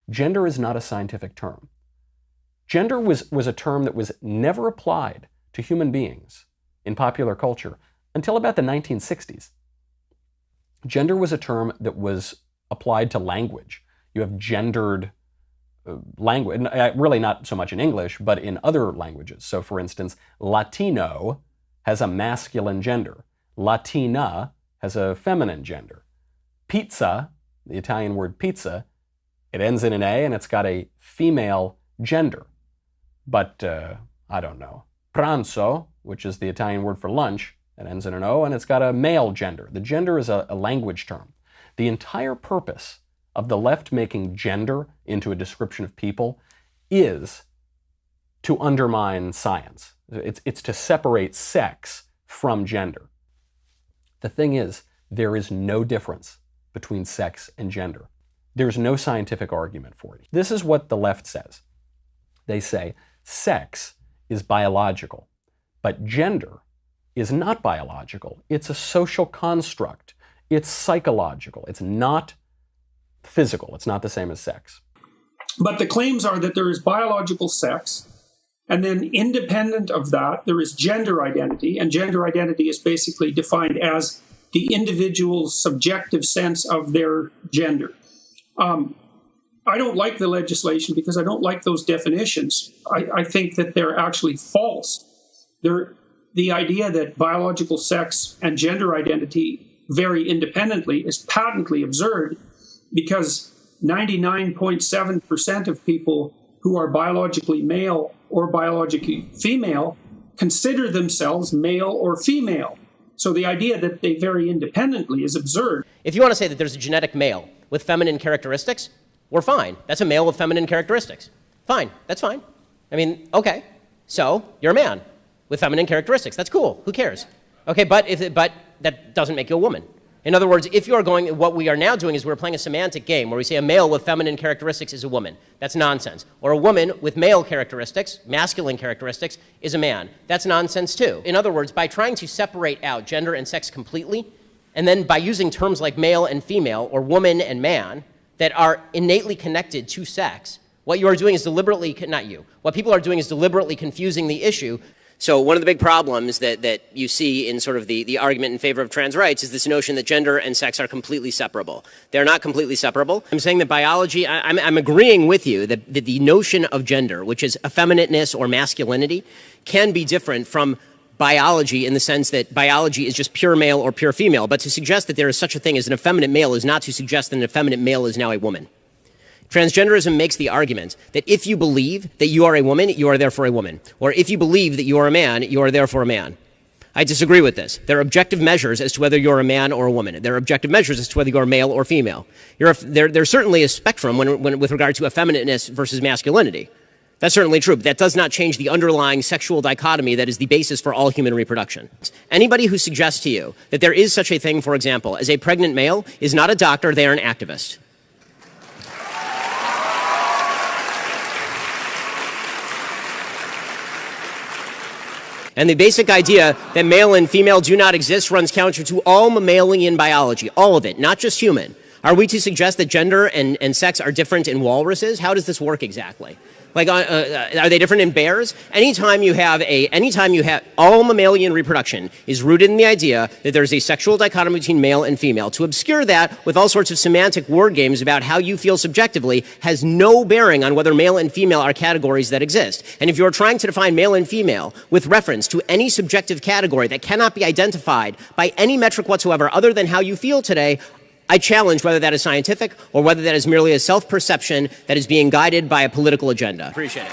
Gender is not a scientific term. Gender was a term that was never applied to human beings in popular culture until about the 1960s. Gender was a term that was applied to language. You have gendered language, really not so much in English, but in other languages. So for instance, Latino has a masculine gender. Latina has a feminine gender. Pizza, the Italian word pizza, it ends in an A and it's got a female gender. But, I don't know, pranzo, which is the Italian word for lunch, it ends in an O and it's got a male gender. The gender is a language term. The entire purpose of the left making gender into a description of people is to undermine science. It's to separate sex from gender. The thing is, there is no difference between sex and gender. There's no scientific argument for it. This is what the left says. They say sex is biological, but gender is not biological. It's a social construct. It's psychological. It's not physical. It's not the same as sex. But the claims are that there is biological sex, and then independent of that, there is gender identity, and gender identity is basically defined as the individual's subjective sense of their gender. I don't like the legislation because I don't like those definitions. I think that they're actually false. The idea that biological sex and gender identity vary independently is patently absurd, because 99.7% of people who are biologically male or biologically female consider themselves male or female. So the idea that they vary independently is absurd. If you want to say that there's a genetic male with feminine characteristics, we're fine. That's a male with feminine characteristics. Fine, that's fine. I mean, okay, so you're a man with feminine characteristics. That's cool, who cares? Okay, but that doesn't make you a woman. In other words, if you are going, what we are now doing is we're playing a semantic game where we say a male with feminine characteristics is a woman. That's nonsense. Or a woman with male characteristics, masculine characteristics, is a man. That's nonsense too. In other words, by trying to separate out gender and sex completely, and then by using terms like male and female, or woman and man, that are innately connected to sex, what you are doing is deliberately, not you, what people are doing is deliberately confusing the issue. So one of the big problems that you see in sort of the argument in favor of trans rights is this notion that gender and sex are completely separable. They're not completely separable. I'm saying that biology, I'm agreeing with you that the notion of gender, which is effeminateness or masculinity, can be different from biology in the sense that biology is just pure male or pure female. But to suggest that there is such a thing as an effeminate male is not to suggest that an effeminate male is now a woman. Transgenderism makes the argument that if you believe that you are a woman, you are therefore a woman. Or if you believe that you are a man, you are therefore a man. I disagree with this. There are objective measures as to whether you're a man or a woman. There are objective measures as to whether you're male or female. There's certainly a spectrum with regard to effeminateness versus masculinity. That's certainly true, but that does not change the underlying sexual dichotomy that is the basis for all human reproduction. Anybody who suggests to you that there is such a thing, for example, as a pregnant male is not a doctor, they are an activist. And the basic idea that male and female do not exist runs counter to all mammalian biology, all of it, not just human. Are we to suggest that gender and sex are different in walruses? How does this work exactly? Like, are they different in bears? Anytime you have all mammalian reproduction is rooted in the idea that there's a sexual dichotomy between male and female. To obscure that with all sorts of semantic word games about how you feel subjectively has no bearing on whether male and female are categories that exist. And if you're trying to define male and female with reference to any subjective category that cannot be identified by any metric whatsoever other than how you feel today, I challenge whether that is scientific or whether that is merely a self-perception that is being guided by a political agenda. Appreciate it.